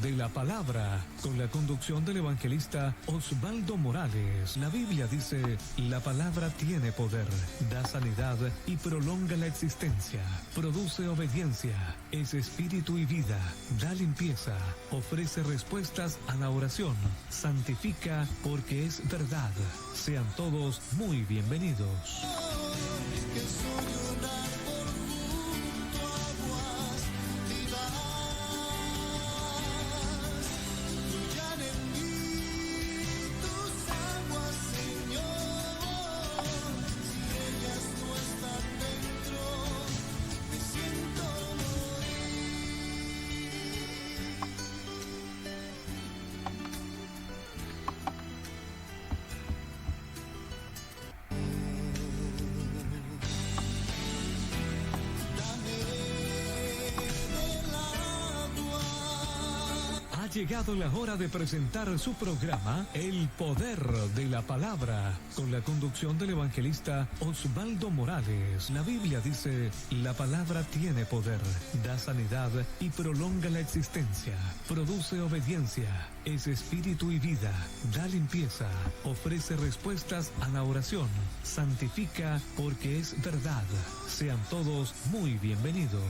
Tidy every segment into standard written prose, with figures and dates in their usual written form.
de la Palabra, con la conducción del evangelista Osvaldo Morales. La Biblia dice, la palabra tiene poder, da sanidad y prolonga la existencia, produce obediencia, es espíritu y vida, da limpieza, ofrece respuestas a la oración, santifica porque es verdad. Sean todos muy bienvenidos. Ha llegado la hora de presentar su programa El Poder de la Palabra, con la conducción del evangelista Osvaldo Morales. La Biblia dice, la palabra tiene poder, da sanidad y prolonga la existencia, produce obediencia, es espíritu y vida, da limpieza, ofrece respuestas a la oración, santifica porque es verdad. Sean todos muy bienvenidos.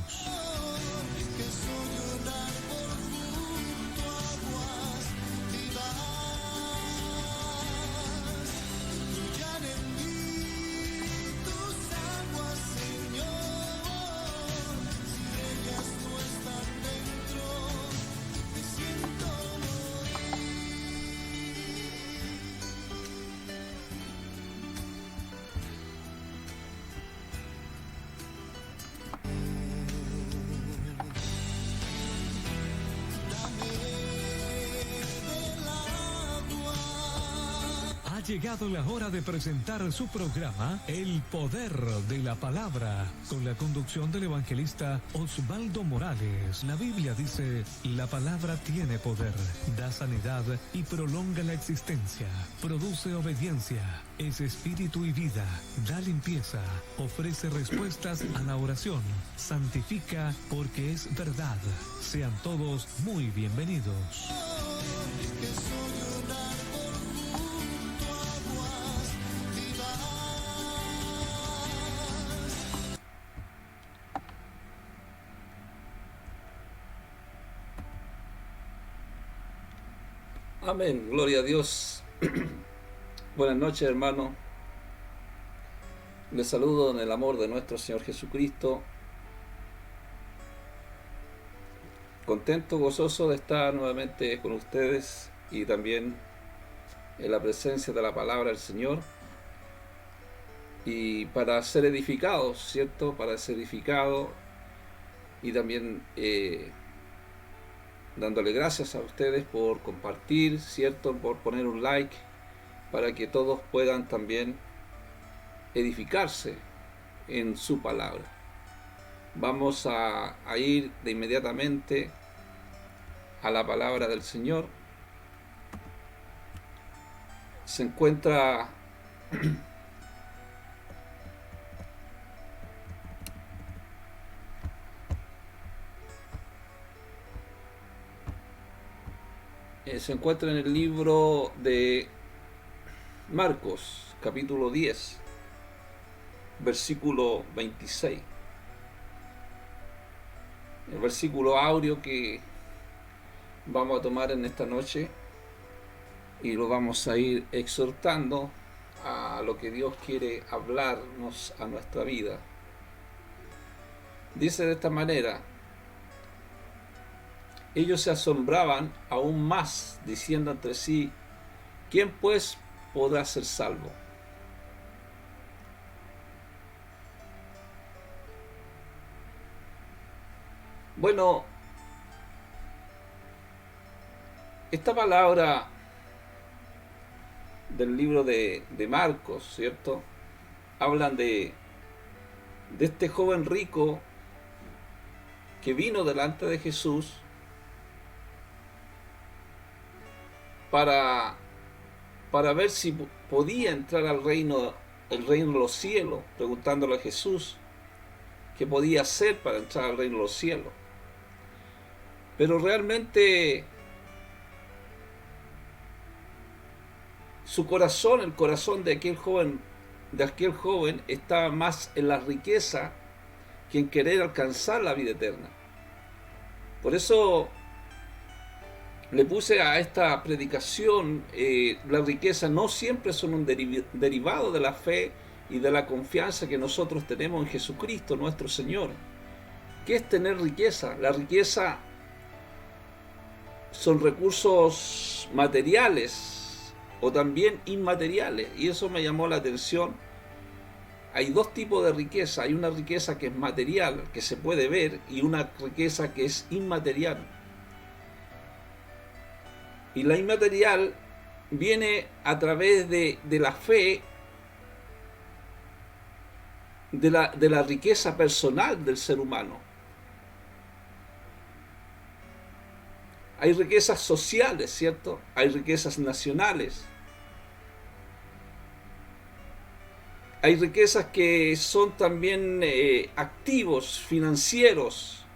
Ha llegado la hora de presentar su programa El Poder de la Palabra, con la conducción del evangelista Osvaldo Morales. La Biblia dice, la palabra tiene poder, da sanidad y prolonga la existencia, produce obediencia, es espíritu y vida, da limpieza, ofrece respuestas a la oración, santifica porque es verdad. Sean todos muy bienvenidos. Amén, gloria a Dios. Buenas noches, hermano. Les saludo en el amor de nuestro Señor Jesucristo. Contento, gozoso de estar nuevamente con ustedes y también en la presencia de la palabra del Señor. Y para ser edificados, ¿cierto? Para ser edificados y también dándole gracias a ustedes por compartir, ¿cierto? Por poner un like, para que todos puedan también edificarse en su palabra. Vamos a ir de inmediatamente a la palabra del Señor. Se encuentra en el libro de Marcos, capítulo 10, versículo 26. El versículo áureo que vamos a tomar en esta noche y lo vamos a ir exhortando a lo que Dios quiere hablarnos a nuestra vida. Dice de esta manera: ellos se asombraban aún más, diciendo entre sí, ¿quién pues podrá ser salvo? Bueno, esta palabra del libro de Marcos, ¿cierto? Hablan de este joven rico que vino delante de Jesús para ver si podía entrar al reino de los cielos, preguntándole a Jesús qué podía hacer para entrar al reino de los cielos. Pero realmente su corazón, el corazón de aquel joven estaba más en la riqueza que en querer alcanzar la vida eterna. Por eso le puse a esta predicación, la riqueza no siempre son un derivado de la fe y de la confianza que nosotros tenemos en Jesucristo, nuestro Señor. ¿Qué es tener riqueza? La riqueza son recursos materiales o también inmateriales, y eso me llamó la atención. Hay dos tipos de riqueza. Hay una riqueza que es material, que se puede ver, y una riqueza que es inmaterial. Y la inmaterial viene a través de la fe, de la riqueza personal del ser humano. Hay riquezas sociales, ¿cierto? Hay riquezas nacionales. Hay riquezas que son también activos financieros.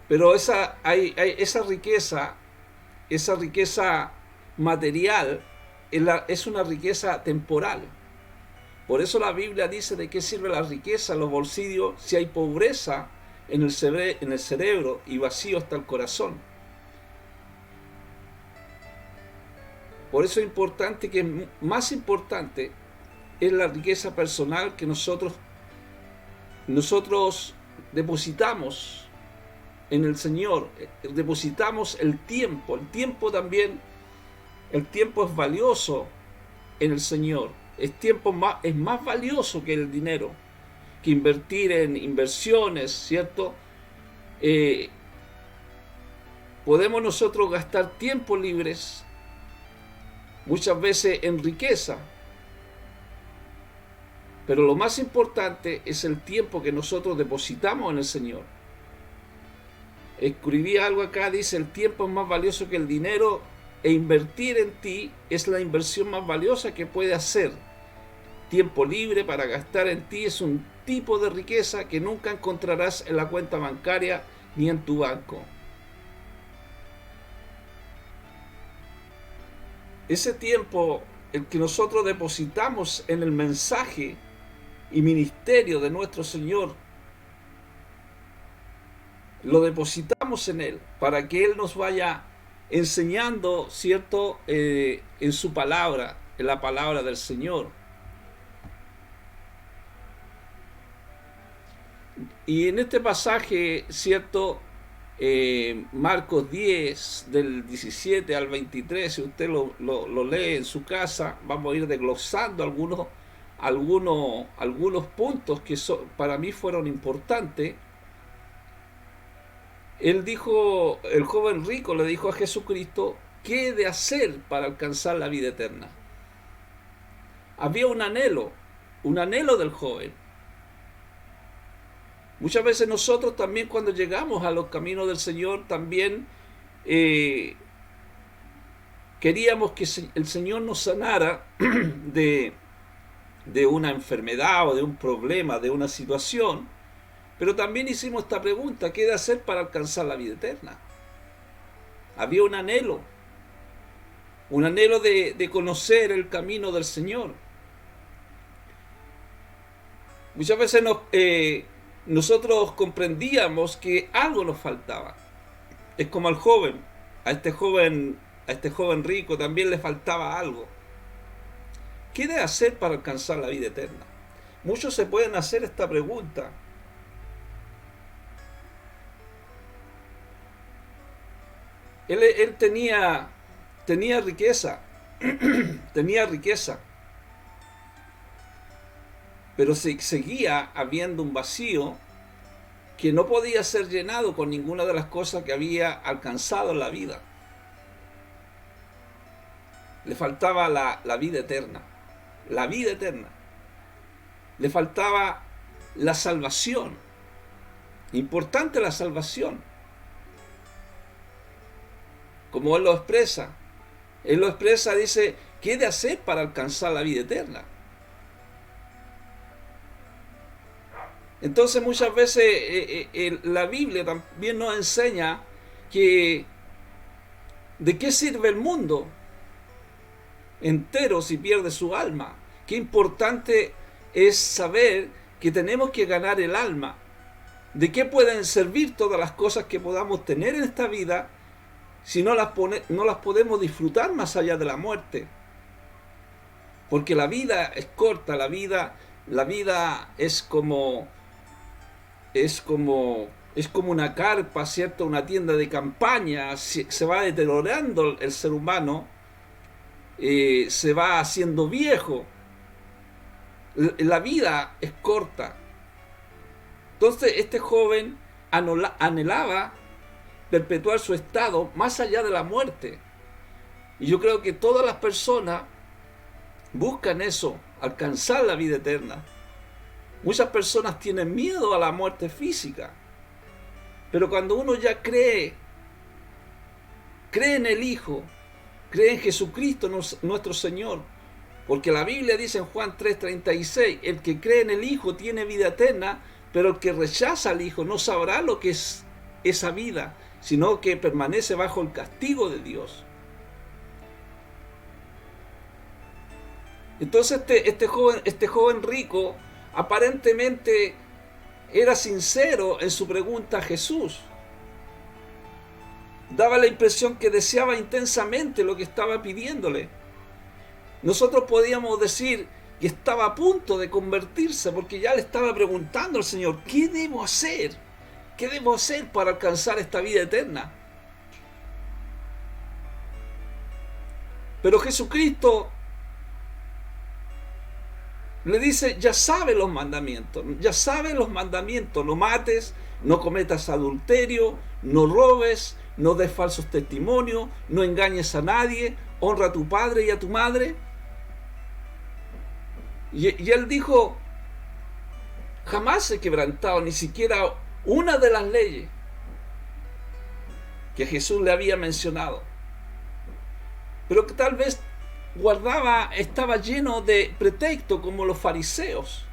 Pero esa riqueza material es una riqueza temporal. Por eso la Biblia dice: ¿de qué sirve la riqueza en los bolsillos si hay pobreza en el cerebro y vacío está el corazón? Por eso es importante, que más importante es la riqueza personal que nosotros depositamos en el Señor. Depositamos el tiempo. El tiempo es valioso en el Señor. Es más valioso que el dinero, que invertir en inversiones, ¿cierto? Podemos nosotros gastar tiempo libres muchas veces en riqueza, pero lo más importante es el tiempo que nosotros depositamos en el Señor. Escribí algo acá, dice: el tiempo es más valioso que el dinero, e invertir en ti es la inversión más valiosa que puede hacer. Tiempo libre para gastar en ti es un tipo de riqueza que nunca encontrarás en la cuenta bancaria ni en tu banco. Ese tiempo, el que nosotros depositamos en el mensaje y ministerio de nuestro Señor, lo depositamos en Él para que Él nos vaya enseñando, ¿cierto? En su palabra, en la palabra del Señor. Y en este pasaje, ¿cierto? Marcos 10, del 17 al 23, si usted lo lee en su casa, vamos a ir desglosando algunos puntos que para mí fueron importantes. El joven rico le dijo a Jesucristo: ¿qué he de hacer para alcanzar la vida eterna? Había un anhelo del joven. Muchas veces nosotros también, cuando llegamos a los caminos del Señor, también queríamos que el Señor nos sanara de una enfermedad o de un problema, de una situación. Pero también hicimos esta pregunta: ¿qué he de hacer para alcanzar la vida eterna? Había un anhelo de conocer el camino del Señor. Muchas veces nosotros comprendíamos que algo nos faltaba. Es como al joven, a este joven rico también le faltaba algo. ¿Qué he de hacer para alcanzar la vida eterna? Muchos se pueden hacer esta pregunta. Él tenía riqueza, tenía riqueza, pero seguía habiendo un vacío que no podía ser llenado con ninguna de las cosas que había alcanzado en la vida. Le faltaba la vida eterna, la vida eterna. Le faltaba la salvación. Importante la salvación. Como él lo expresa, dice: ¿qué he de hacer para alcanzar la vida eterna? Entonces muchas veces la Biblia también nos enseña que ¿De qué sirve el mundo entero si pierde su alma? Qué importante es saber que tenemos que ganar el alma. ¿De qué pueden servir todas las cosas que podamos tener en esta vida si no las podemos disfrutar más allá de la muerte? Porque la vida es corta, la vida es como una carpa, ¿cierto? Una tienda de campaña. Se va deteriorando el ser humano, se va haciendo viejo. La vida es corta. Entonces este joven anhelaba perpetuar su estado más allá de la muerte. Y yo creo que todas las personas buscan eso, alcanzar la vida eterna. Muchas personas tienen miedo a la muerte física. Pero cuando uno ya cree en el Hijo, cree en Jesucristo nuestro Señor, porque la Biblia dice en Juan 3:36, el que cree en el Hijo tiene vida eterna, pero el que rechaza al Hijo no sabrá lo que es esa vida, sino que permanece bajo el castigo de Dios. Entonces este joven rico aparentemente era sincero en su pregunta a Jesús. Daba la impresión que deseaba intensamente lo que estaba pidiéndole. Nosotros podíamos decir que estaba a punto de convertirse porque ya le estaba preguntando al Señor, ¿qué debo hacer? ¿Qué debo hacer para alcanzar esta vida eterna? Pero Jesucristo le dice, ya sabe los mandamientos, no mates, no cometas adulterio, no robes, no des falsos testimonios, no engañes a nadie, honra a tu padre y a tu madre. Y él dijo, jamás he quebrantado ni siquiera una de las leyes que Jesús le había mencionado. Pero que tal vez estaba lleno de pretextos como los fariseos.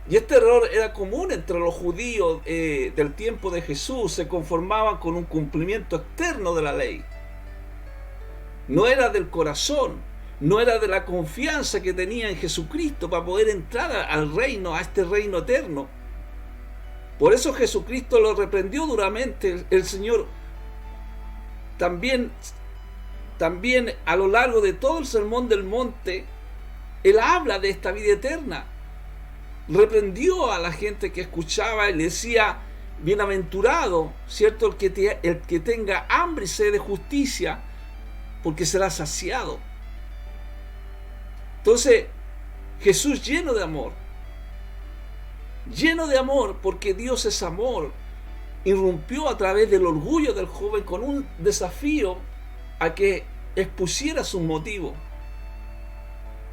Y este error era común entre los judíos del tiempo de Jesús. Se conformaban con un cumplimiento externo de la ley. No era del corazón, no era de la confianza que tenía en Jesucristo para poder entrar al reino, a este reino eterno. Por eso Jesucristo lo reprendió duramente. El Señor también a lo largo de todo el Sermón del Monte, Él habla de esta vida eterna. Reprendió a la gente que escuchaba y le decía, bienaventurado, ¿cierto? El que tenga hambre y sed de justicia, porque será saciado. Entonces, Jesús lleno de amor porque Dios es amor, irrumpió a través del orgullo del joven con un desafío a que expusiera sus motivos.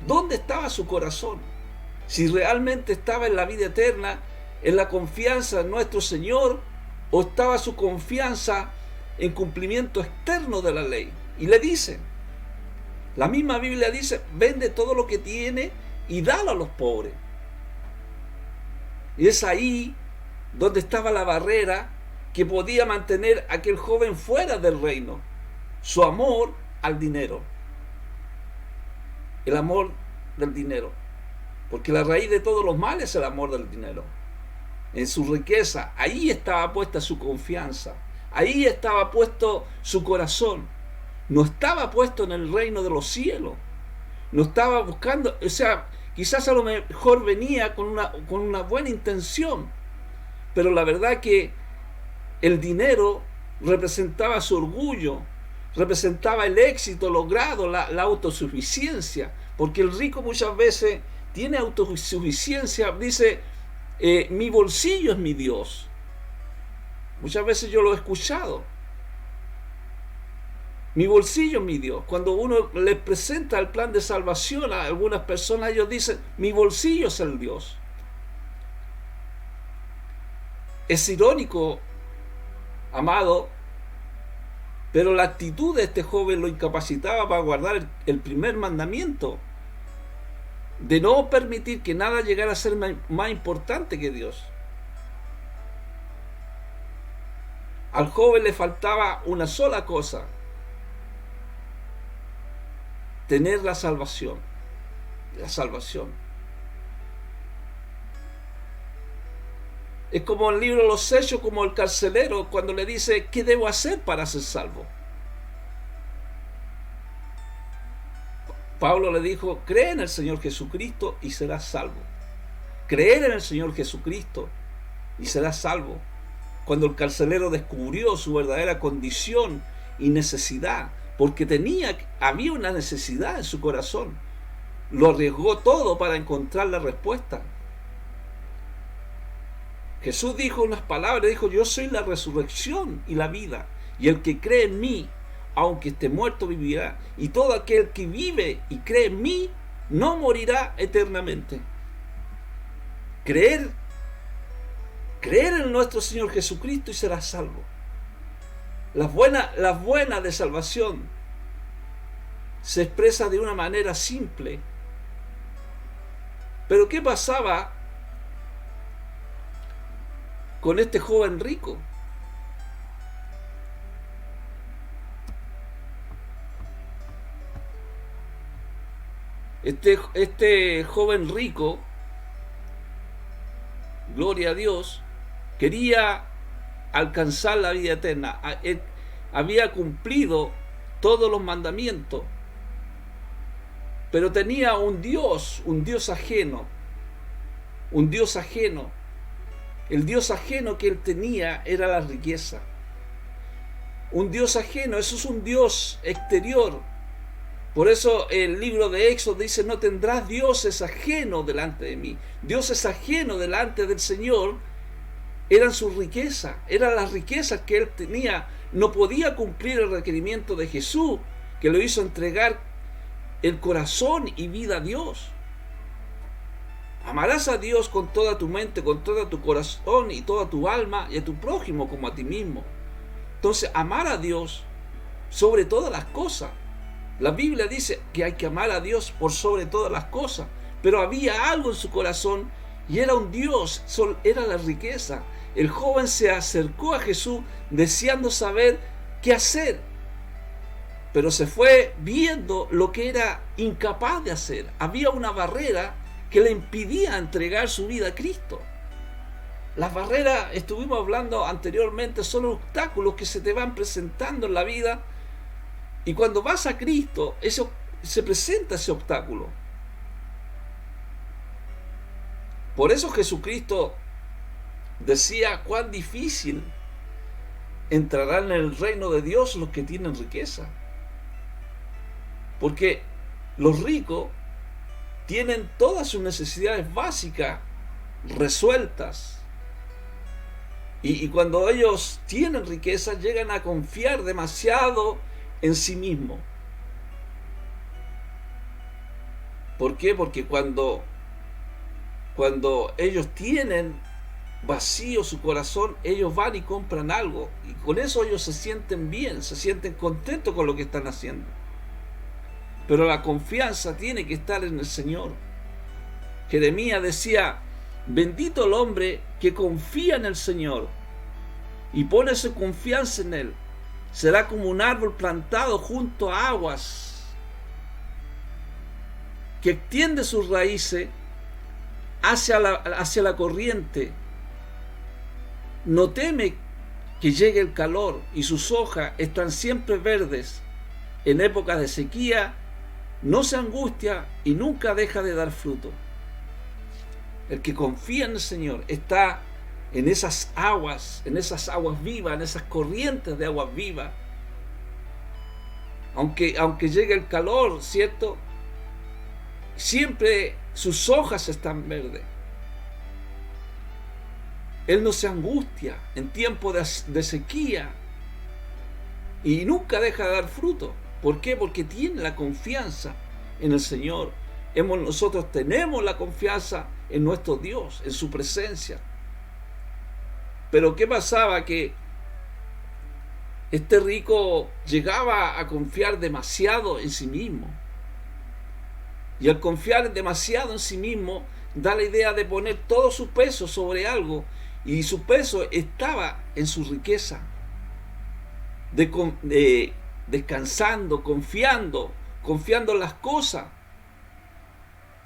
¿Dónde estaba su corazón? Si realmente estaba en la vida eterna, en la confianza en nuestro Señor, o estaba su confianza en cumplimiento externo de la ley. Y le dice, la misma Biblia dice, vende todo lo que tiene y dalo a los pobres. Y es ahí donde estaba la barrera que podía mantener a aquel joven fuera del reino. Su amor al dinero. El amor del dinero. Porque la raíz de todos los males es el amor del dinero. En su riqueza, ahí estaba puesta su confianza. Ahí estaba puesto su corazón. No estaba puesto en el reino de los cielos. No estaba buscando, o sea, quizás a lo mejor venía con una buena intención. Pero la verdad que el dinero representaba su orgullo, representaba el éxito logrado, la autosuficiencia, porque el rico muchas veces tiene autosuficiencia, dice, mi bolsillo es mi Dios. Muchas veces yo lo he escuchado. Mi bolsillo es mi Dios. Cuando uno les presenta el plan de salvación a algunas personas, ellos dicen, mi bolsillo es el Dios. Es irónico, amado, pero la actitud de este joven lo incapacitaba para guardar el primer mandamiento, de no permitir que nada llegara a ser más importante que Dios. Al joven le faltaba una sola cosa: tener la salvación. La salvación. Es como el libro de los Hechos, como el carcelero cuando le dice: ¿qué debo hacer para ser salvo? Pablo le dijo: cree en el Señor Jesucristo y serás salvo. Creer en el Señor Jesucristo y serás salvo. Cuando el carcelero descubrió su verdadera condición y necesidad, porque había una necesidad en su corazón, lo arriesgó todo para encontrar la respuesta. Jesús dijo unas palabras, dijo: yo soy la resurrección y la vida, y el que cree en mí, aunque esté muerto, vivirá, y todo aquel que vive y cree en mí no morirá eternamente. Creer en nuestro Señor Jesucristo y serás salvo. Las buenas de salvación se expresa de una manera simple. Pero ¿qué pasaba con este joven rico? Este joven rico, gloria a Dios, quería alcanzar la vida eterna. Él había cumplido todos los mandamientos, pero tenía un Dios ajeno. Un Dios ajeno. El Dios ajeno que él tenía era la riqueza. Un Dios ajeno, eso es un Dios exterior. Por eso el libro de Éxodo dice: no tendrás dioses ajenos delante de mí. Dioses ajenos delante del Señor eran su riqueza, eran las riquezas que él tenía. No podía cumplir el requerimiento de Jesús, que lo hizo entregar el corazón y vida a Dios. Amarás a Dios con toda tu mente, con todo tu corazón y toda tu alma, y a tu prójimo como a ti mismo. Entonces, amar a Dios sobre todas las cosas. La Biblia dice que hay que amar a Dios por sobre todas las cosas, pero había algo en su corazón y era un Dios, era la riqueza. El joven se acercó a Jesús deseando saber qué hacer, pero se fue viendo lo que era incapaz de hacer. Había una barrera que le impidía entregar su vida a Cristo. Las barreras, estuvimos hablando anteriormente, son obstáculos que se te van presentando en la vida, y cuando vas a Cristo, se presenta ese obstáculo. Por eso Jesucristo decía: cuán difícil entrarán en el reino de Dios los que tienen riqueza. Porque los ricos tienen todas sus necesidades básicas resueltas. Y cuando ellos tienen riqueza, llegan a confiar demasiado en sí mismos. ¿Por qué? Porque cuando ellos tienen vacío su corazón, ellos van y compran algo, y con eso ellos se sienten bien, se sienten contentos con lo que están haciendo. Pero la confianza tiene que estar en el Señor. Jeremías decía: bendito el hombre que confía en el Señor y pone su confianza en Él. Será como un árbol plantado junto a aguas, que extiende sus raíces hacia la corriente. No teme que llegue el calor, y sus hojas están siempre verdes. En épocas de sequía no se angustia y nunca deja de dar fruto. El que confía en el Señor está en esas aguas vivas, en esas corrientes de aguas vivas. Aunque llegue el calor, ¿cierto? Siempre sus hojas están verdes. Él no se angustia en tiempo de sequía y nunca deja de dar fruto. ¿Por qué? Porque tiene la confianza en el Señor. Nosotros tenemos la confianza en nuestro Dios, en su presencia. Pero ¿qué pasaba? Que este rico llegaba a confiar demasiado en sí mismo. Y al confiar demasiado en sí mismo, da la idea de poner todo su peso sobre algo, y su peso estaba en su riqueza. descansando, confiando en las cosas.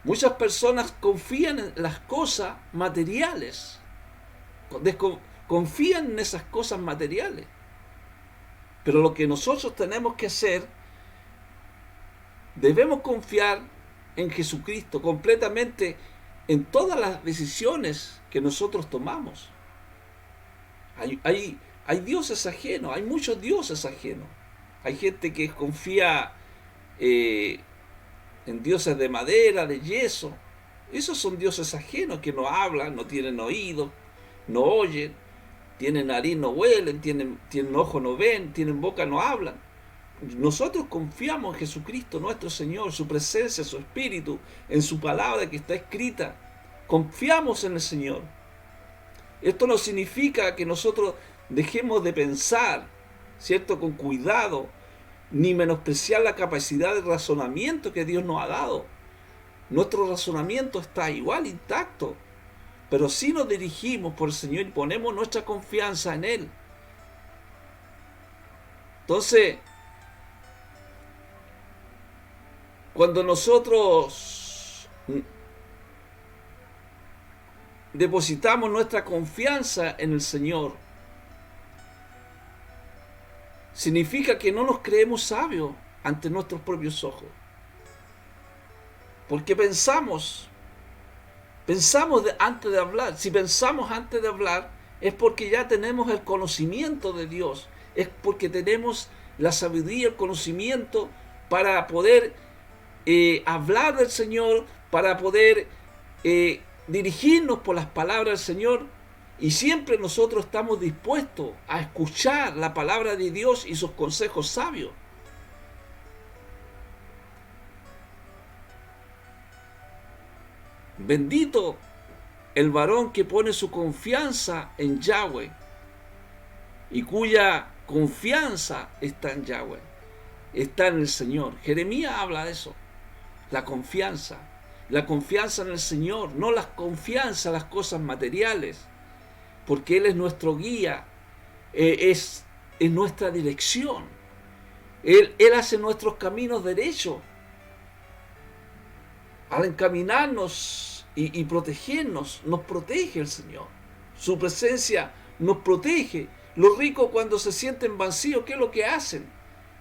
Muchas personas confían en las cosas materiales, confían en esas cosas materiales. Pero lo que nosotros tenemos que hacer, debemos confiar en Jesucristo completamente en todas las decisiones que nosotros tomamos. Hay dioses ajenos, hay muchos dioses ajenos. Hay gente que confía en dioses de madera, de yeso. Esos son dioses ajenos que no hablan, no tienen oídos, no oyen, tienen nariz, no huelen, tienen ojo, no ven, tienen boca, no hablan. Nosotros confiamos en Jesucristo nuestro Señor, su presencia, su Espíritu, en su palabra que está escrita. Confiamos en el Señor. Esto no significa que nosotros dejemos de pensar, ¿cierto?, con cuidado, ni menospreciar la capacidad de razonamiento que Dios nos ha dado. Nuestro razonamiento está igual intacto, pero si nos dirigimos por el Señor y ponemos nuestra confianza en Él. Entonces, cuando nosotros depositamos nuestra confianza en el Señor, significa que no nos creemos sabios ante nuestros propios ojos. Porque pensamos antes de hablar. Si pensamos antes de hablar, es porque ya tenemos el conocimiento de Dios. Es porque tenemos la sabiduría, el conocimiento para poder hablar del Señor, para poder dirigirnos por las palabras del Señor. Y siempre nosotros estamos dispuestos a escuchar la palabra de Dios y sus consejos sabios. Bendito el varón que pone su confianza en Yahweh y cuya confianza está en Yahweh, está en el Señor. Jeremías habla de eso, la confianza en el Señor, no la confianza en las cosas materiales, porque Él es nuestro guía, es nuestra dirección. Él hace nuestros caminos derechos. Al encaminarnos y protegernos, nos protege el Señor. Su presencia nos protege. Los ricos, cuando se sienten vacíos, ¿qué es lo que hacen?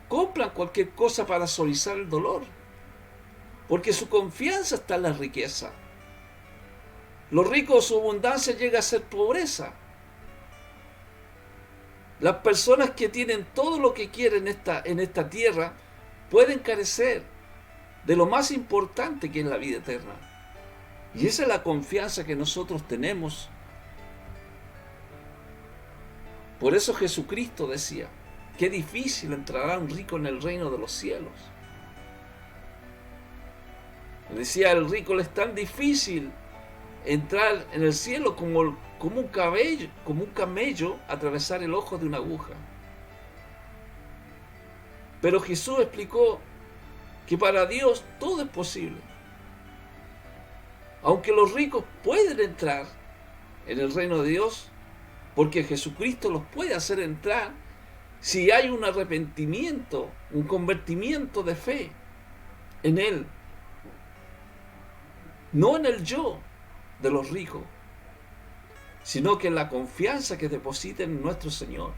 Compran cualquier cosa para suavizar el dolor, porque su confianza está en la riqueza. Los ricos, su abundancia llega a ser pobreza. Las personas que tienen todo lo que quieren en esta tierra pueden carecer de lo más importante, que es la vida eterna. Y esa es la confianza que nosotros tenemos. Por eso Jesucristo decía: qué difícil entrará un rico en el reino de los cielos. Decía, al rico le es tan difícil entrar en el cielo como un camello atravesar el ojo de una aguja. Pero Jesús explicó que para Dios todo es posible. Aunque los ricos pueden entrar en el reino de Dios, porque Jesucristo los puede hacer entrar si hay un arrepentimiento, un convertimiento de fe en Él. No en el yo de los ricos, sino que en la confianza que depositen en nuestro Señor.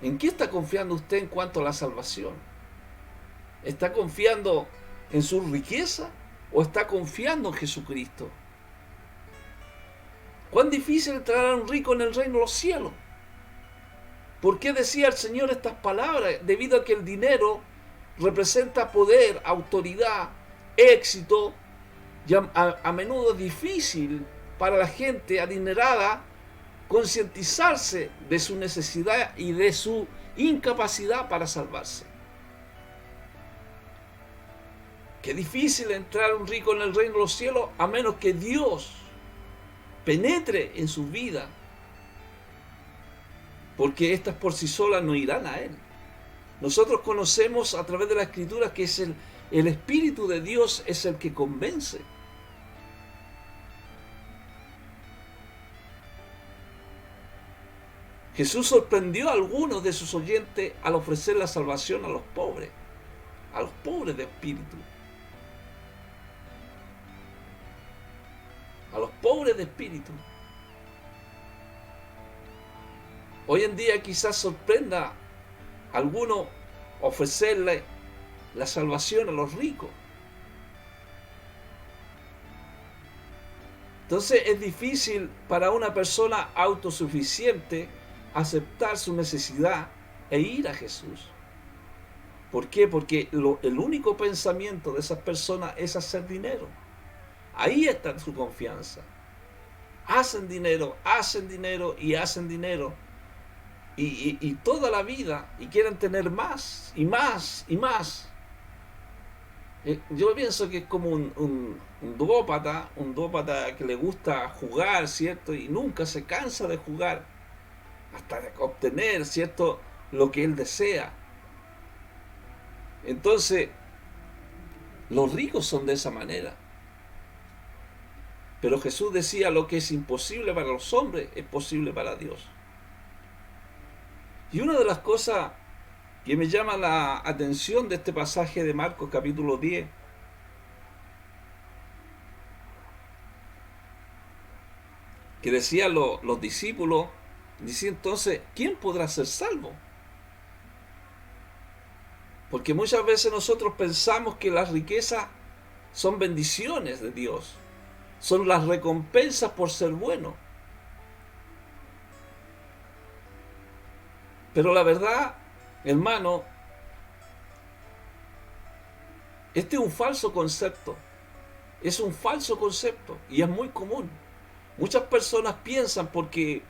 ¿En qué está confiando usted en cuanto a la salvación? ¿Está confiando en su riqueza o está confiando en Jesucristo? ¿Cuán difícil entrará un rico en el reino de los cielos? ¿Por qué decía el Señor estas palabras? Debido a que el dinero representa poder, autoridad, éxito, y a menudo es difícil para la gente adinerada concientizarse de su necesidad y de su incapacidad para salvarse. Qué difícil entrar un rico en el reino de los cielos, a menos que Dios penetre en su vida, porque estas por sí solas no irán a Él. Nosotros conocemos a través de la Escritura que es el Espíritu de Dios es el que convence. Jesús sorprendió a algunos de sus oyentes al ofrecer la salvación a los pobres de espíritu. A los pobres de espíritu. Hoy en día quizás sorprenda a algunos ofrecerle la salvación a los ricos. Entonces es difícil para una persona autosuficiente aceptar su necesidad e ir a Jesús. ¿Por qué? Porque el único pensamiento de esas personas es hacer dinero. Ahí está su confianza. Hacen dinero y hacen dinero. Y toda la vida, y quieren tener más y más y más. Yo pienso que es como un ludópata que le gusta jugar, ¿cierto? Y nunca se cansa de jugar hasta obtener, ¿cierto?, lo que él desea. Entonces, los ricos son de esa manera. Pero Jesús decía: lo que es imposible para los hombres es posible para Dios. Y una de las cosas que me llama la atención de este pasaje de Marcos capítulo 10 que decían los discípulos, dice entonces, ¿quién podrá ser salvo? Porque muchas veces nosotros pensamos que las riquezas son bendiciones de Dios, son las recompensas por ser bueno. Pero la verdad, hermano, este es un falso concepto. Es un falso concepto y es muy común. Muchas personas piensan porque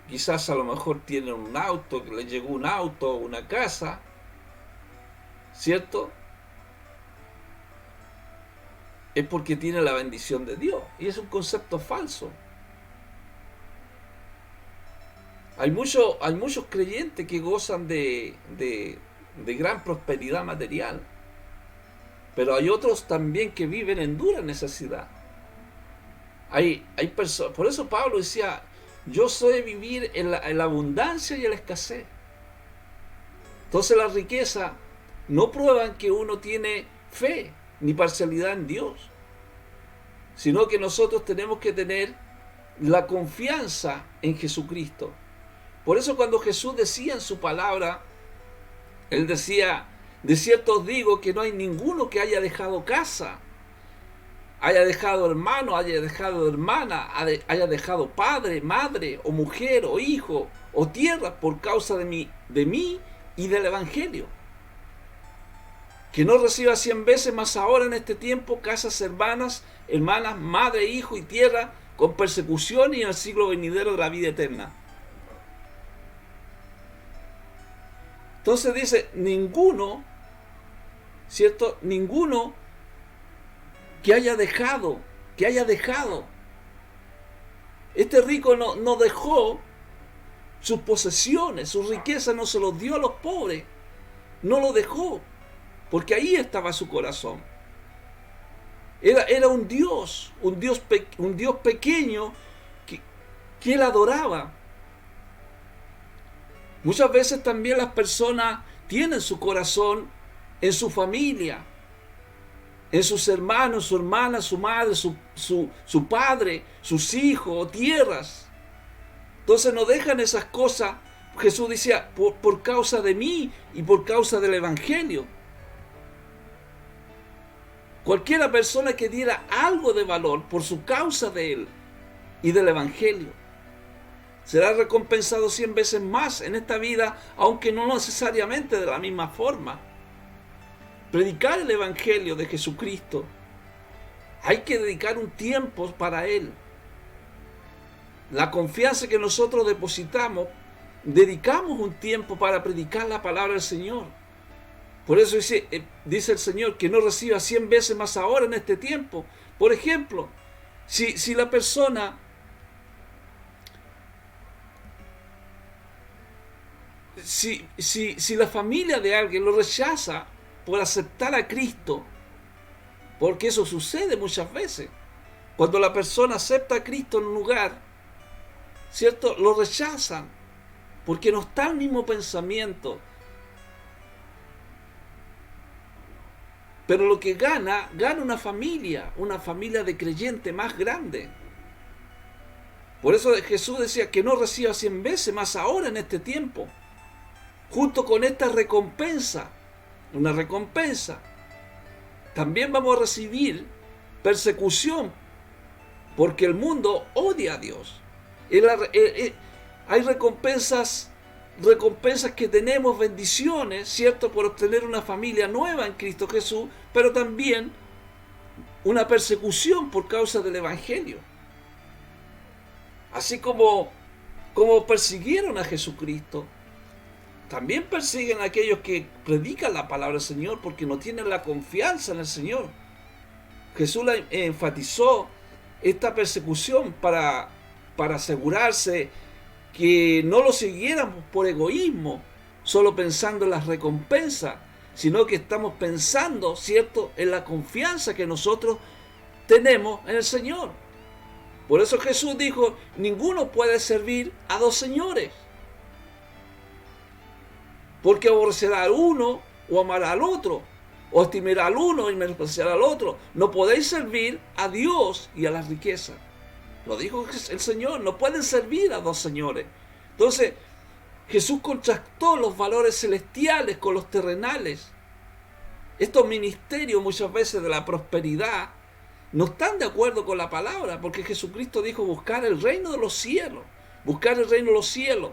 quizás a lo mejor tienen un auto, que les llegó un auto, una casa, ¿cierto? Es porque tiene la bendición de Dios. Y es un concepto falso. Hay muchos creyentes que gozan de gran prosperidad material, pero hay otros también que viven en dura necesidad. Hay personas, por eso Pablo decía: yo soy vivir en la abundancia y en la escasez. Entonces la riqueza no prueban que uno tiene fe ni parcialidad en Dios, sino que nosotros tenemos que tener la confianza en Jesucristo. Por eso cuando Jesús decía en su palabra, Él decía: de cierto os digo que no hay ninguno que haya dejado casa, haya dejado hermano, haya dejado hermana, haya dejado padre, madre, o mujer, o hijo, o tierra, por causa de mí y del Evangelio, que no reciba 100 veces más ahora en este tiempo casas, hermanas, madre, hijo y tierra, con persecución, y en el siglo venidero de la vida eterna. Entonces dice: ninguno, ¿cierto? Ninguno que haya dejado. Este rico no dejó sus posesiones, sus riquezas, no se los dio a los pobres. No lo dejó, porque ahí estaba su corazón. Era un Dios pequeño que él adoraba. Muchas veces también las personas tienen su corazón en su familia, en sus hermanos, su hermana, su madre, su padre, sus hijos o tierras. Entonces no dejan esas cosas. Jesús decía: por causa de mí y por causa del Evangelio. Cualquiera persona que diera algo de valor por su causa de Él y del Evangelio será recompensado 100 veces más en esta vida, aunque no necesariamente de la misma forma. Predicar el Evangelio de Jesucristo, hay que dedicar un tiempo para Él. La confianza que nosotros depositamos, dedicamos un tiempo para predicar la palabra del Señor. Por eso dice el Señor que no reciba 100 veces más ahora en este tiempo. Por ejemplo, si la persona si la familia de alguien lo rechaza por aceptar a Cristo, porque eso sucede muchas veces, cuando la persona acepta a Cristo en un lugar, ¿cierto? Lo rechazan porque no está el mismo pensamiento. Pero lo que gana una familia de creyentes más grande. Por eso Jesús decía que no reciba 100 veces más ahora en este tiempo. Junto con esta recompensa, una recompensa, también vamos a recibir persecución, porque el mundo odia a Dios. Hay recompensas que tenemos, bendiciones, ¿cierto?, por obtener una familia nueva en Cristo Jesús, pero también una persecución por causa del Evangelio. Así como persiguieron a Jesucristo, también persiguen a aquellos que predican la palabra del Señor porque no tienen la confianza en el Señor. Jesús enfatizó esta persecución para asegurarse que no lo siguiéramos por egoísmo, solo pensando en las recompensas, sino que estamos pensando, ¿cierto?, en la confianza que nosotros tenemos en el Señor. Por eso Jesús dijo, ninguno puede servir a dos señores, porque aborrecerá al uno o amará al otro, o estimará al uno y menospreciará al otro. No podéis servir a Dios y a las riquezas. Lo dijo el Señor, no pueden servir a dos señores. Entonces, Jesús contrastó los valores celestiales con los terrenales. Estos ministerios muchas veces de la prosperidad no están de acuerdo con la palabra, porque Jesucristo dijo buscar el reino de los cielos, buscar el reino de los cielos.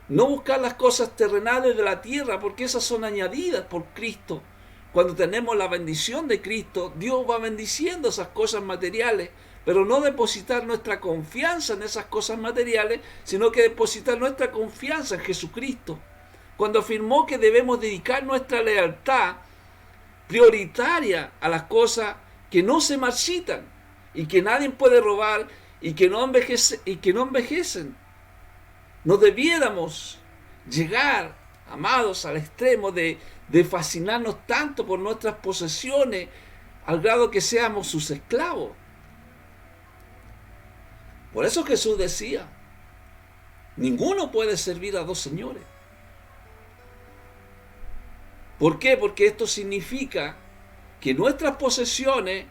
No buscar las cosas terrenales de la tierra, porque esas son añadidas por Cristo. Cuando tenemos la bendición de Cristo, Dios va bendiciendo esas cosas materiales, pero no depositar nuestra confianza en esas cosas materiales, sino que depositar nuestra confianza en Jesucristo. Cuando afirmó que debemos dedicar nuestra lealtad prioritaria a las cosas que no se marchitan y que nadie puede robar y que no envejecen. No debiéramos llegar, amados, al extremo de fascinarnos tanto por nuestras posesiones al grado que seamos sus esclavos. Por eso Jesús decía, ninguno puede servir a dos señores. ¿Por qué? Porque esto significa que nuestras posesiones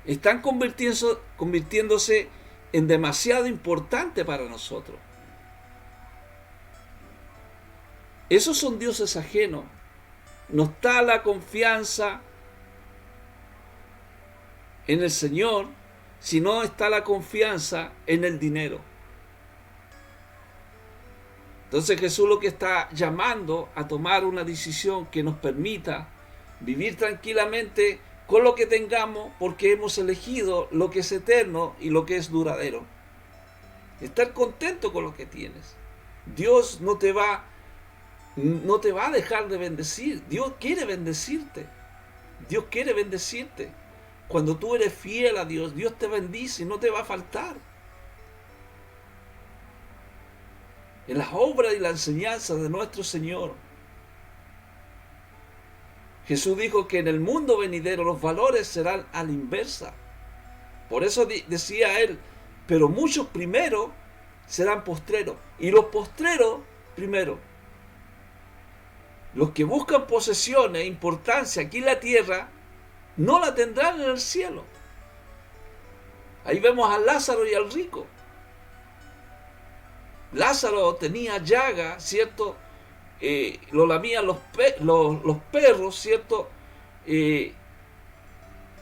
están convirtiéndose en demasiado importante para nosotros. Esos son dioses ajenos. No está la confianza en el Señor, sino está la confianza en el dinero. Entonces Jesús lo que está llamando a tomar una decisión que nos permita vivir tranquilamente con lo que tengamos, porque hemos elegido lo que es eterno y lo que es duradero. Estar contento con lo que tienes. Dios no te va a dejar de bendecir. Dios quiere bendecirte. Dios quiere bendecirte. Cuando tú eres fiel a Dios, Dios te bendice y no te va a faltar. En las obras y la enseñanza de nuestro Señor, Jesús dijo que en el mundo venidero los valores serán a la inversa. Por eso decía él, pero muchos primero serán postreros, y los postreros primero. Los que buscan posesiones, importancia aquí en la tierra, no la tendrán en el cielo. Ahí vemos a Lázaro y al rico. Lázaro tenía llaga, ¿cierto? Lo lamían los perros, ¿cierto?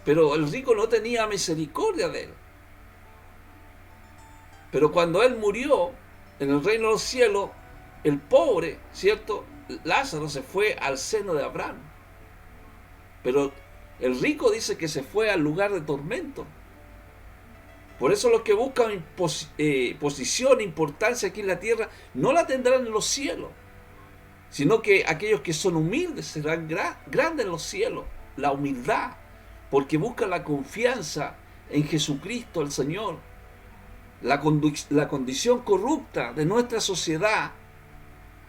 Pero el rico no tenía misericordia de él. Pero cuando él murió en el reino de los cielos, el pobre, ¿cierto?, Lázaro se fue al seno de Abraham. Pero el rico dice que se fue al lugar de tormento. Por eso los que buscan posición, importancia aquí en la tierra, no la tendrán en los cielos, sino que aquellos que son humildes serán grandes en los cielos. La humildad, porque buscan la confianza en Jesucristo el Señor. La condición corrupta de nuestra sociedad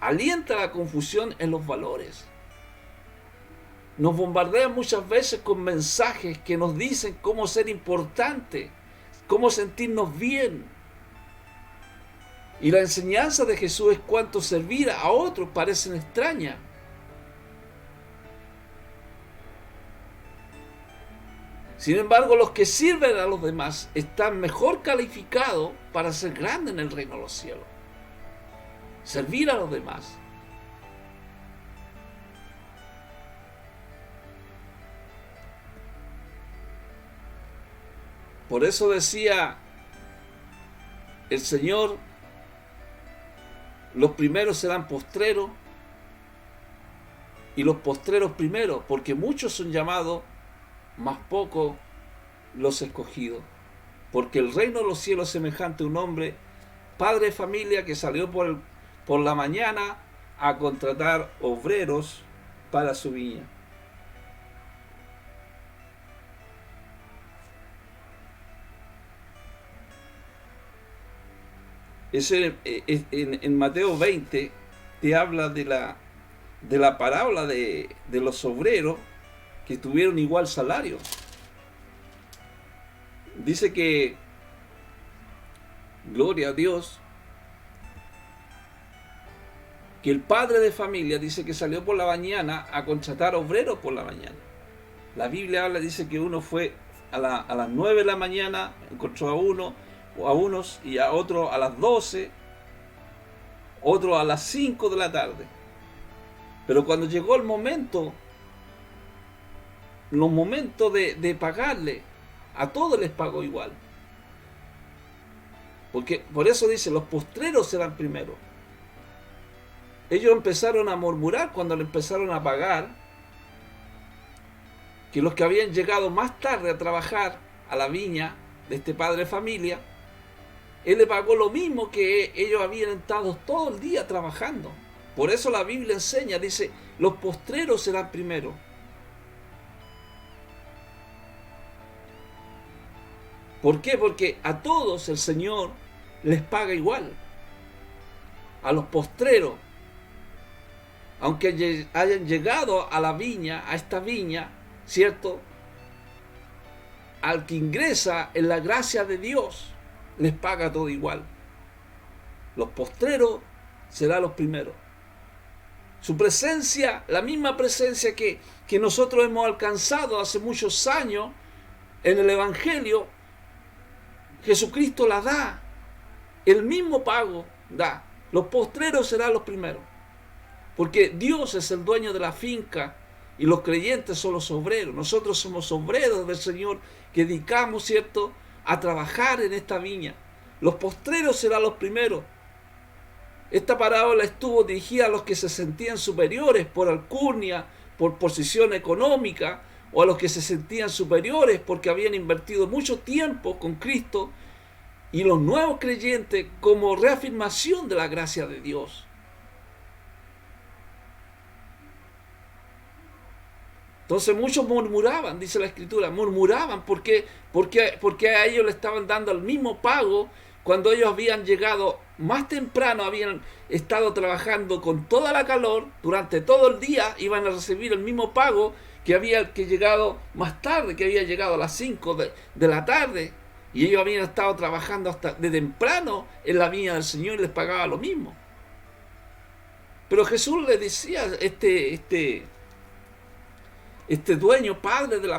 alienta la confusión en los valores. Nos bombardean muchas veces con mensajes que nos dicen cómo ser importante, cómo sentirnos bien. Y la enseñanza de Jesús es cuanto servir a otros parecen extrañas. Sin embargo, los que sirven a los demás están mejor calificados para ser grandes en el reino de los cielos. Servir a los demás. Por eso decía el Señor, los primeros serán postreros y los postreros primeros, porque muchos son llamados, mas pocos los escogidos. Porque el reino de los cielos es semejante a un hombre, padre de familia, que salió por la mañana a contratar obreros para su viña. En Mateo 20 te habla de la parábola de los obreros que tuvieron igual salario. Dice que, gloria a Dios, que el padre de familia dice que salió por la mañana a contratar obreros por la mañana. La Biblia habla, dice que uno fue a las 9 de la mañana, encontró a unos y a otros a las 12, otros a las 5 de la tarde. Pero cuando llegó el momento, los momentos de pagarle, a todos les pagó igual. Porque por eso dice, los postreros serán primero. Ellos empezaron a murmurar cuando le empezaron a pagar, que los que habían llegado más tarde a trabajar a la viña de este padre de familia, él le pagó lo mismo que ellos habían estado todo el día trabajando. Por eso la Biblia enseña, dice, los postreros serán primero. ¿Por qué? Porque a todos el Señor les paga igual. A los postreros, aunque hayan llegado a la viña, a esta viña, ¿cierto? Al que ingresa en la gracia de Dios, les paga todo igual. Los postreros serán los primeros. Su presencia, la misma presencia que nosotros hemos alcanzado hace muchos años en el Evangelio, Jesucristo la da. El mismo pago da. Los postreros serán los primeros. Porque Dios es el dueño de la finca y los creyentes son los obreros. Nosotros somos obreros del Señor que dedicamos, ¿cierto?, a trabajar en esta viña. Los postreros serán los primeros. Esta parábola estuvo dirigida a los que se sentían superiores por alcurnia, por posición económica, o a los que se sentían superiores porque habían invertido mucho tiempo con Cristo, y los nuevos creyentes como reafirmación de la gracia de Dios. Entonces muchos murmuraban, dice la Escritura, murmuraban porque a ellos le estaban dando el mismo pago cuando ellos habían llegado más temprano, habían estado trabajando con toda la calor, durante todo el día iban a recibir el mismo pago que había que llegado más tarde, que había llegado a las 5 de la tarde, y ellos habían estado trabajando hasta de temprano en la viña del Señor y les pagaba lo mismo. Pero Jesús le decía a este dueño, padre de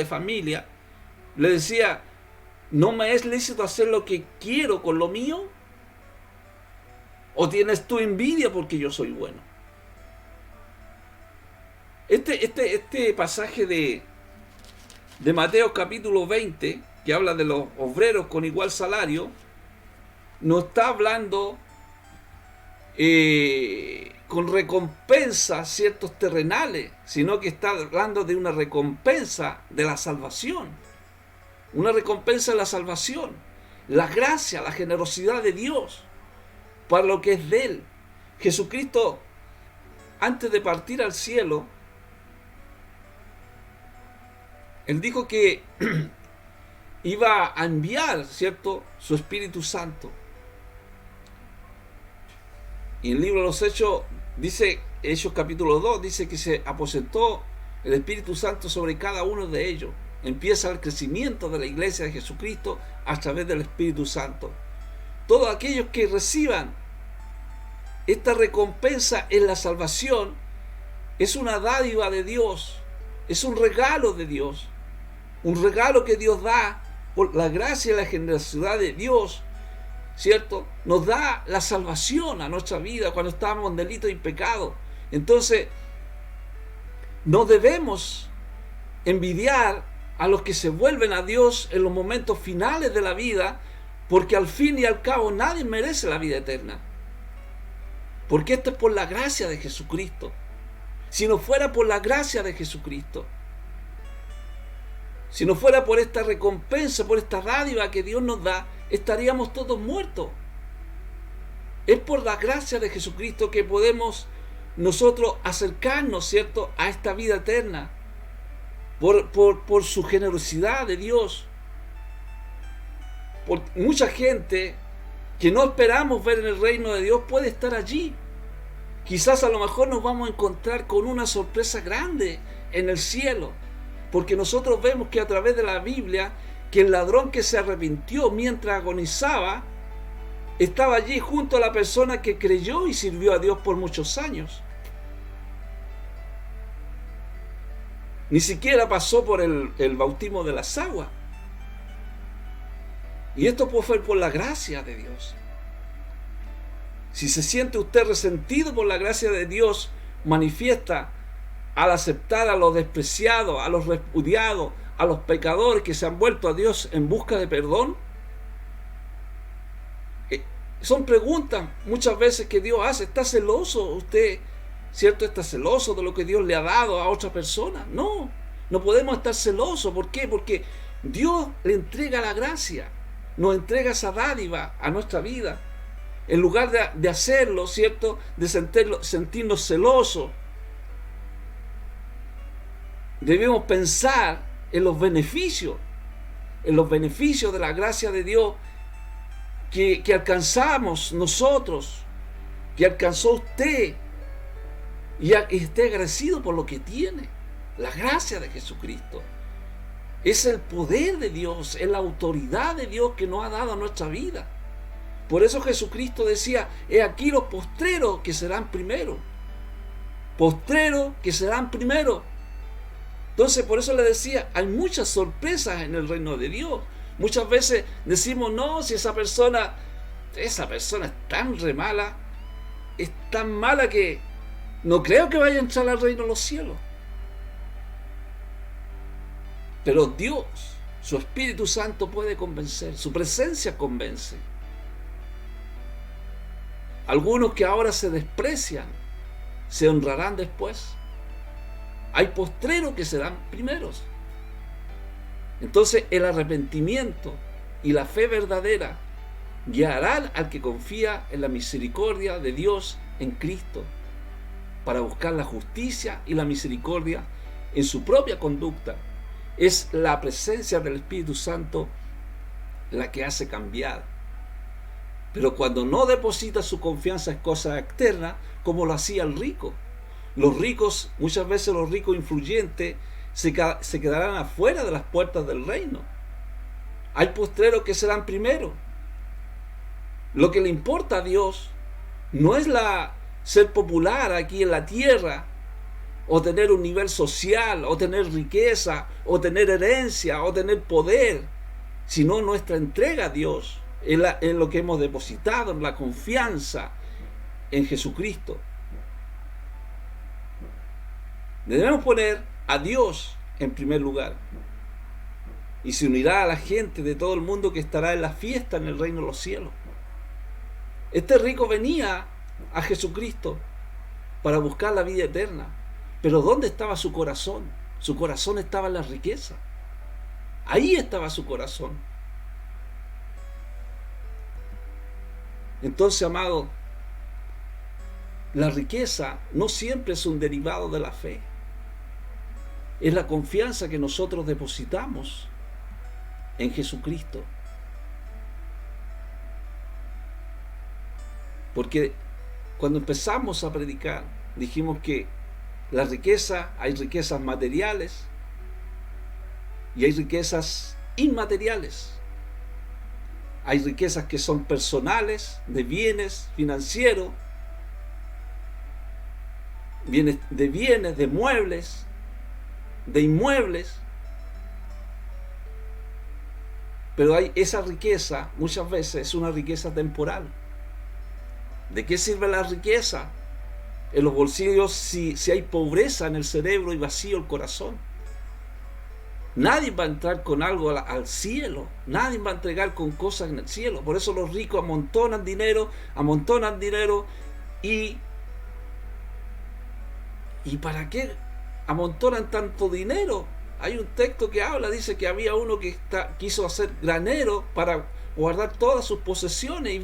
familia, le decía, ¿no me es lícito hacer lo que quiero con lo mío? ¿O tienes tú envidia porque yo soy bueno? Este pasaje de Mateo capítulo 20, que habla de los obreros con igual salario, no está hablando con recompensas ciertos terrenales, sino que está hablando de una recompensa de la salvación. Una recompensa de la salvación, la gracia, la generosidad de Dios para lo que es de Él. Jesucristo, antes de partir al cielo, Él dijo que iba a enviar, ¿cierto?, su Espíritu Santo. Y en el libro de los Hechos, dice, Hechos capítulo 2, dice que se aposentó el Espíritu Santo sobre cada uno de ellos. Empieza el crecimiento de la iglesia de Jesucristo a través del Espíritu Santo. todos aquellos que reciban esta recompensa en la salvación, es una dádiva de Dios, es un regalo de Dios, un regalo que Dios da por la gracia y la generosidad de Dios, ¿cierto? Nos da la salvación a nuestra vida cuando estamos en delito y pecado. Entonces, no debemos envidiar a los que se vuelven a Dios en los momentos finales de la vida, porque al fin y al cabo nadie merece la vida eterna. Porque esto es por la gracia de Jesucristo. Si no fuera por la gracia de Jesucristo, si no fuera por esta recompensa, por esta dádiva que Dios nos da, estaríamos todos muertos. Es por la gracia de Jesucristo que podemos nosotros acercarnos, ¿cierto?, a esta vida eterna. Por su generosidad de Dios. Por mucha gente que no esperamos ver en el reino de Dios puede estar allí. Quizás a lo mejor nos vamos a encontrar con una sorpresa grande en el cielo, porque nosotros vemos que a través de la Biblia, que el ladrón que se arrepintió mientras agonizaba, estaba allí junto a la persona que creyó y sirvió a Dios por muchos años. Ni siquiera pasó por el bautismo de las aguas. Y esto fue por la gracia de Dios. Si se siente usted resentido por la gracia de Dios, manifiesta al aceptar a los despreciados, a los repudiados, a los pecadores que se han vuelto a Dios en busca de perdón. Son preguntas muchas veces que Dios hace. ¿Está celoso usted? ¿Cierto? ¿Está celoso de lo que Dios le ha dado a otra persona? No, no podemos estar celosos. ¿Por qué? Porque Dios le entrega la gracia, nos entrega esa dádiva a nuestra vida. En lugar de hacerlo, ¿cierto?, de sentirnos celosos, debemos pensar en los beneficios de la gracia de Dios que alcanzamos nosotros, que alcanzó usted, y esté agradecido por lo que tiene. La gracia de Jesucristo es el poder de Dios, es la autoridad de Dios que nos ha dado a nuestra vida. Por eso Jesucristo decía: he aquí los postreros que serán primero. Postreros que serán primero. Entonces, por eso le decía, hay muchas sorpresas en el reino de Dios. Muchas veces decimos: no, si esa persona es tan re mala, es tan mala que no creo que vaya a entrar al reino de los cielos. Pero Dios, su Espíritu Santo puede convencer, su presencia convence. Algunos que ahora se desprecian, se honrarán después. Hay postreros que serán primeros. Entonces el arrepentimiento y la fe verdadera guiarán al que confía en la misericordia de Dios en Cristo, para buscar la justicia y la misericordia en su propia conducta. Es la presencia del Espíritu Santo la que hace cambiar. Pero cuando no deposita su confianza en cosas externas, como lo hacía el rico. Los ricos, muchas veces los ricos influyentes, se quedarán afuera de las puertas del reino. Hay postreros que serán primero. Lo que le importa a Dios no es ser popular aquí en la tierra, o tener un nivel social, o tener riqueza, o tener herencia, o tener poder, sino nuestra entrega a Dios, en lo que hemos depositado, en la confianza en Jesucristo. Debemos poner a Dios en primer lugar, y se unirá a la gente de todo el mundo que estará en la fiesta en el reino de los cielos. Este rico venía a Jesucristo para buscar la vida eterna, pero ¿dónde estaba su corazón? Su corazón estaba en la riqueza. Ahí estaba su corazón. Entonces, amado, la riqueza no siempre es un derivado de la fe. Es la confianza que nosotros depositamos en Jesucristo. Porque cuando empezamos a predicar, dijimos que la riqueza, hay riquezas materiales y hay riquezas inmateriales. hay riquezas que son personales, de bienes financieros, de bienes, de muebles, de inmuebles. Pero esa riqueza muchas veces es una riqueza temporal. ¿De qué sirve la riqueza en los bolsillos si hay pobreza en el cerebro y vacío el corazón? Nadie va a entrar con algo al cielo. Nadie va a entregar con cosas en el cielo. Por eso los ricos amontonan dinero. ¿Y para qué amontonan tanto dinero? Hay un texto que habla, dice que había uno que quiso hacer granero para guardar todas sus posesiones, y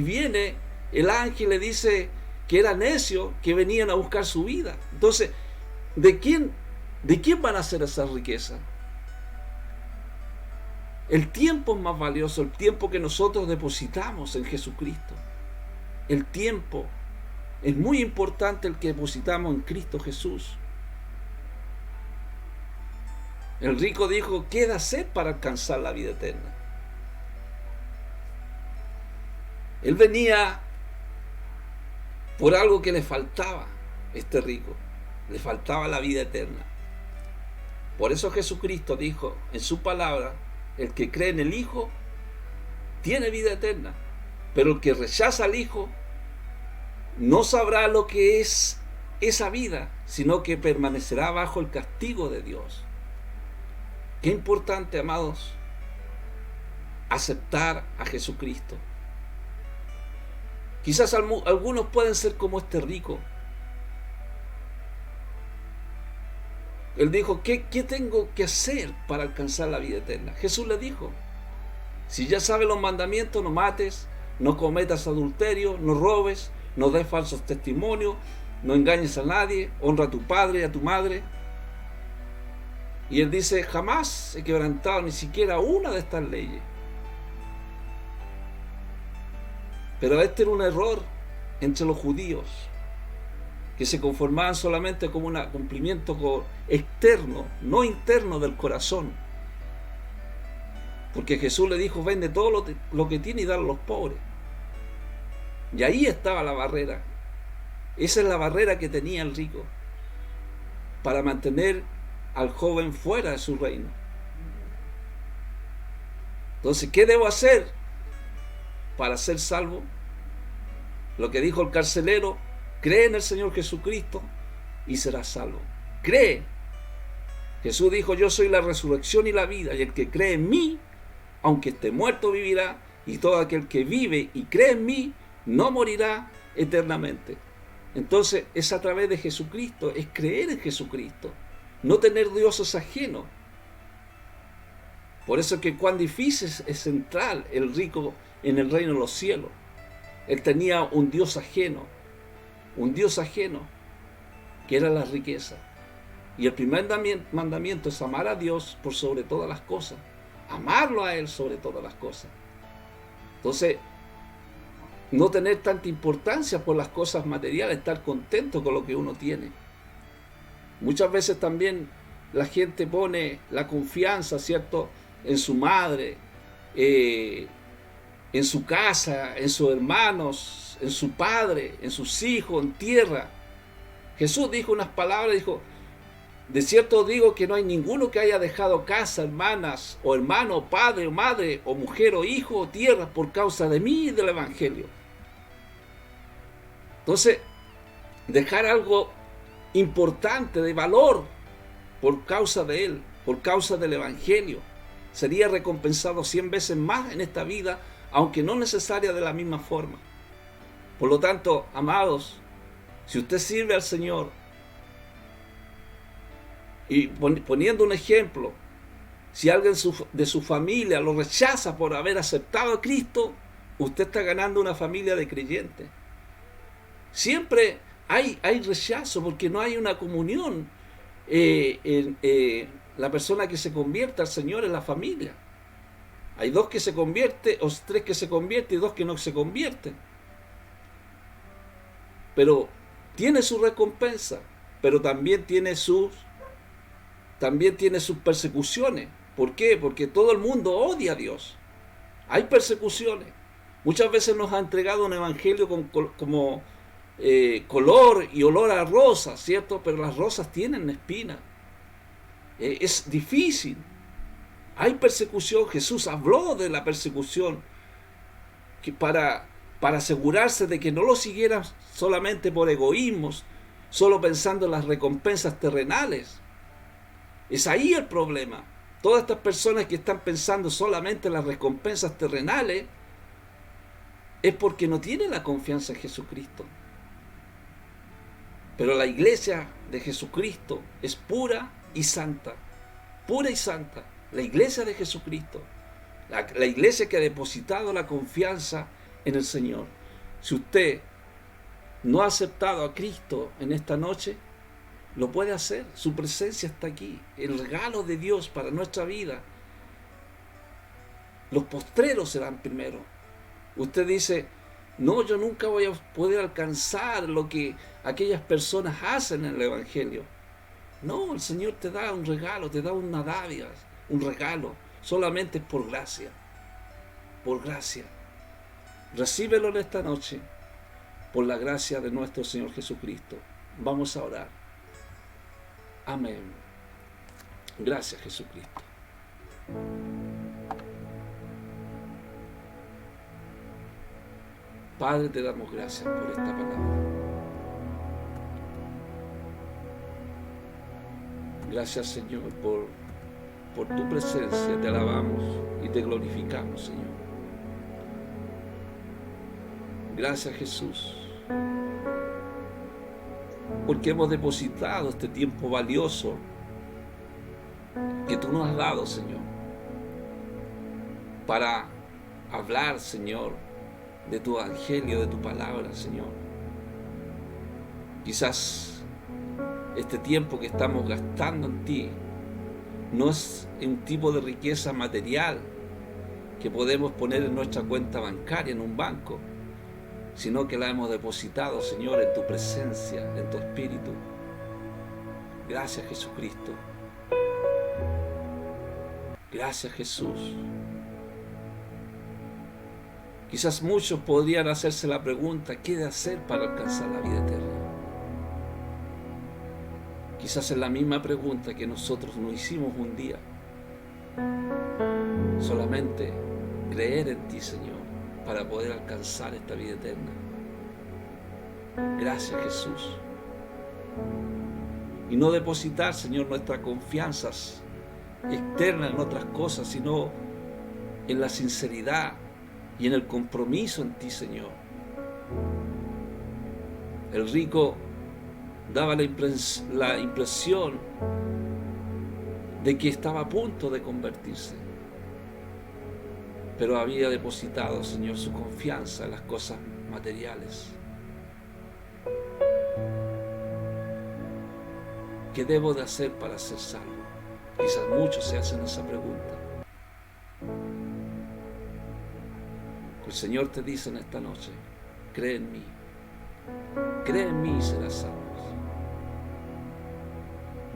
viene el ángel, le dice que era necio, que venían a buscar su vida. Entonces, ¿de quién van a hacer esa riqueza? El tiempo es más valioso, el tiempo que nosotros depositamos en Jesucristo. El tiempo es muy importante, el que depositamos en Cristo Jesús. El rico dijo: ¿qué he de hacer para alcanzar la vida eterna? Él venía por algo que le faltaba, este rico. Le faltaba la vida eterna. Por eso Jesucristo dijo en su palabra: el que cree en el Hijo tiene vida eterna, pero el que rechaza al Hijo no sabrá lo que es esa vida, sino que permanecerá bajo el castigo de Dios. Qué importante, amados, aceptar a Jesucristo. Quizás algunos pueden ser como este rico. Él dijo: ¿qué tengo que hacer para alcanzar la vida eterna? Jesús le dijo: si ya sabes los mandamientos, no mates, no cometas adulterio, no robes, no des falsos testimonios, no engañes a nadie, honra a tu padre y a tu madre. Y él dice: jamás he quebrantado ni siquiera una de estas leyes. Pero este era un error entre los judíos, que se conformaban solamente como un cumplimiento externo, no interno del corazón. Porque Jesús le dijo: vende todo lo que tiene y dale a los pobres. Y ahí estaba la barrera. Esa es la barrera que tenía el rico para mantener al joven fuera de su reino. Entonces, ¿qué debo hacer para ser salvo? Lo que dijo el carcelero: cree en el Señor Jesucristo y serás salvo. Cree. Jesús dijo: yo soy la resurrección y la vida, y el que cree en mí, aunque esté muerto, vivirá, y todo aquel que vive y cree en mí no morirá eternamente. Entonces es a través de Jesucristo, es creer en Jesucristo, no tener dioses ajenos. Por eso es que cuán difícil es entrar el rico en el reino de los cielos. Él tenía un Dios ajeno, que era la riqueza. Y el primer mandamiento es amar a Dios por sobre todas las cosas, amarlo a Él sobre todas las cosas. Entonces, no tener tanta importancia por las cosas materiales, estar contento con lo que uno tiene. Muchas veces también la gente pone la confianza, ¿cierto?, en su madre, en su casa, en sus hermanos, en su padre, en sus hijos, en tierra. Jesús dijo unas palabras, dijo: de cierto digo que no hay ninguno que haya dejado casa, hermanas, o hermano, padre o madre, o mujer o hijo, o tierra, por causa de mí y del Evangelio. Entonces, dejar algo importante, de valor, por causa de Él, por causa del Evangelio, sería recompensado 100 veces más en esta vida, aunque no necesaria de la misma forma. Por lo tanto, amados, si usted sirve al Señor, y poniendo un ejemplo, si alguien de su familia lo rechaza por haber aceptado a Cristo, usted está ganando una familia de creyentes. Siempre hay rechazo porque no hay una comunión. La persona que se convierte al Señor es la familia. Hay dos que se convierten, o tres que se convierten y dos que no se convierten. Pero tiene su recompensa, pero también tiene sus persecuciones. ¿Por qué? Porque todo el mundo odia a Dios. Hay persecuciones. Muchas veces nos ha entregado un evangelio como color y olor a rosas, ¿cierto? Pero las rosas tienen espinas. Es difícil. Hay persecución. Jesús habló de la persecución que para asegurarse de que no lo siguieran solamente por egoísmos, solo pensando en las recompensas terrenales. Es ahí el problema. Todas estas personas que están pensando solamente en las recompensas terrenales es porque no tienen la confianza en Jesucristo. Pero la iglesia de Jesucristo es pura y santa. Pura y santa. La iglesia de Jesucristo. La iglesia que ha depositado la confianza en el Señor. Si usted no ha aceptado a Cristo en esta noche, lo puede hacer. Su presencia está aquí. El regalo de Dios para nuestra vida. Los postreros serán primero. Usted dice, no, yo nunca voy a poder alcanzar lo que aquellas personas hacen en el Evangelio. No, el Señor te da un regalo, te da una dádiva, un regalo. Solamente es por gracia. Por gracia. Recíbelo en esta noche. Por la gracia de nuestro Señor Jesucristo. Vamos a orar. Amén. Gracias, Jesucristo. Padre, te damos gracias por esta palabra. Gracias, Señor, por tu presencia. Te alabamos y te glorificamos, Señor. Gracias, Jesús, porque hemos depositado este tiempo valioso que tú nos has dado, Señor, para hablar, Señor, de tu evangelio, de tu palabra, Señor. Quizás este tiempo que estamos gastando en ti no es un tipo de riqueza material que podemos poner en nuestra cuenta bancaria en un banco, sino que la hemos depositado, Señor, en tu presencia, en tu Espíritu. Gracias, Jesucristo. Gracias, Jesús. Quizás muchos podrían hacerse la pregunta, ¿qué he de hacer para alcanzar la vida eterna? Quizás es la misma pregunta que nosotros nos hicimos un día. Solamente creer en ti, Señor, para poder alcanzar esta vida eterna. Gracias, Jesús. Y no depositar, Señor, nuestras confianzas externas en otras cosas, sino en la sinceridad y en el compromiso en ti, Señor. El rico daba la impresión de que estaba a punto de convertirse, pero había depositado, Señor, su confianza en las cosas materiales. ¿Qué debo de hacer para ser salvo? Quizás muchos se hacen esa pregunta. El Señor te dice en esta noche, cree en mí. Cree en mí y serás salvo.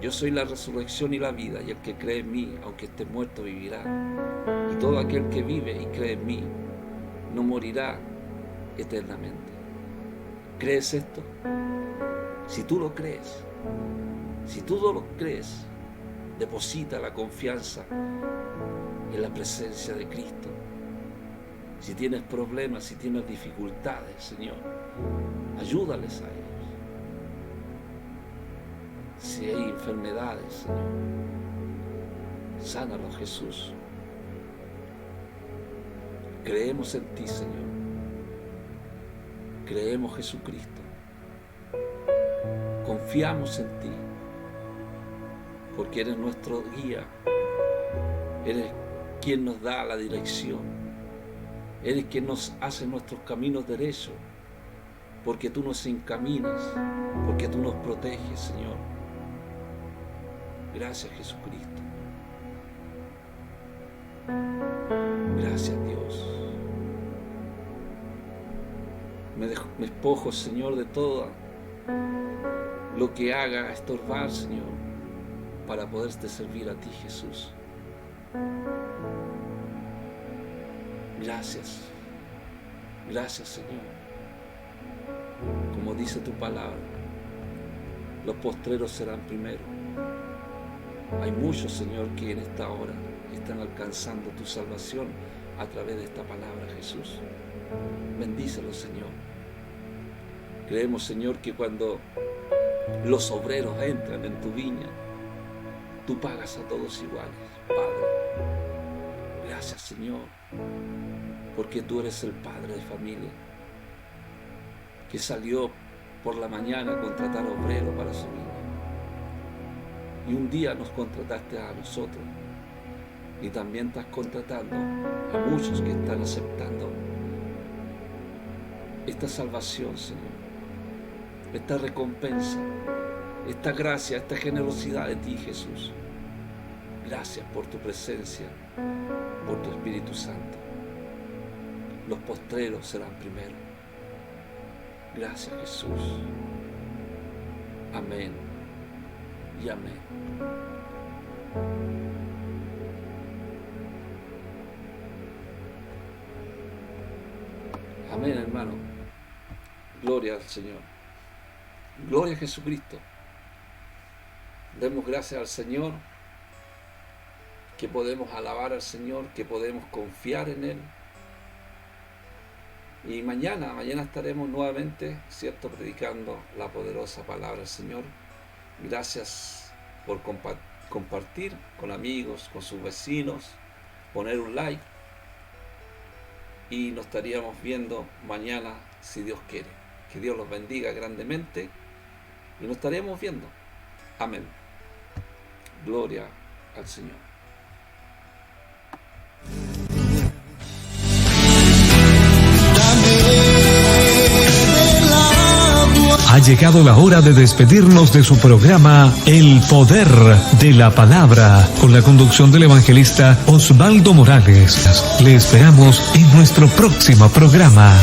Yo soy la resurrección y la vida, y el que cree en mí, aunque esté muerto, vivirá. Y todo aquel que vive y cree en mí, no morirá eternamente. ¿Crees esto? Si tú lo crees, deposita la confianza en la presencia de Cristo. Si tienes problemas, si tienes dificultades, Señor, ayúdales a ellos. Si hay enfermedades, Señor, sánalos, Jesús. Creemos en ti, Señor. Creemos, Jesucristo. Confiamos en ti, porque eres nuestro guía. Eres quien nos da la dirección. Eres quien nos hace nuestros caminos derechos, porque tú nos encaminas, porque tú nos proteges, Señor. Gracias, Jesucristo. Gracias, Dios. Me despojo, Señor, de todo lo que haga estorbar, Señor, para poderte servir a ti, Jesús. Gracias. Gracias, Señor. Como dice tu palabra, los postreros serán primero. Hay muchos, Señor, que en esta hora están alcanzando tu salvación a través de esta palabra, Jesús. Bendícelos, Señor. Creemos, Señor, que cuando los obreros entran en tu viña, tú pagas a todos iguales, Padre. Gracias, Señor, porque tú eres el Padre de familia que salió por la mañana a contratar obreros para su viña. Y un día nos contrataste a nosotros y también estás contratando a muchos que están aceptando esta salvación, Señor, esta recompensa, esta gracia, esta generosidad de ti, Jesús. Gracias por tu presencia, por tu Espíritu Santo. Los postreros serán primero. Gracias, Jesús. Amén y amén. Amén, hermano. Gloria al Señor. Gloria a Jesucristo. Demos gracias al Señor, que podemos alabar al Señor, que podemos confiar en Él. Y mañana estaremos nuevamente, ¿cierto?, predicando la poderosa palabra del Señor. Gracias por compartir con amigos, con sus vecinos, poner un like. Y nos estaríamos viendo mañana, si Dios quiere. Que Dios los bendiga grandemente. Y nos estaremos viendo. Amén. Gloria al Señor. Ha llegado la hora de despedirnos de su programa El Poder de la Palabra, con la conducción del evangelista Osvaldo Morales. Le esperamos en nuestro próximo programa.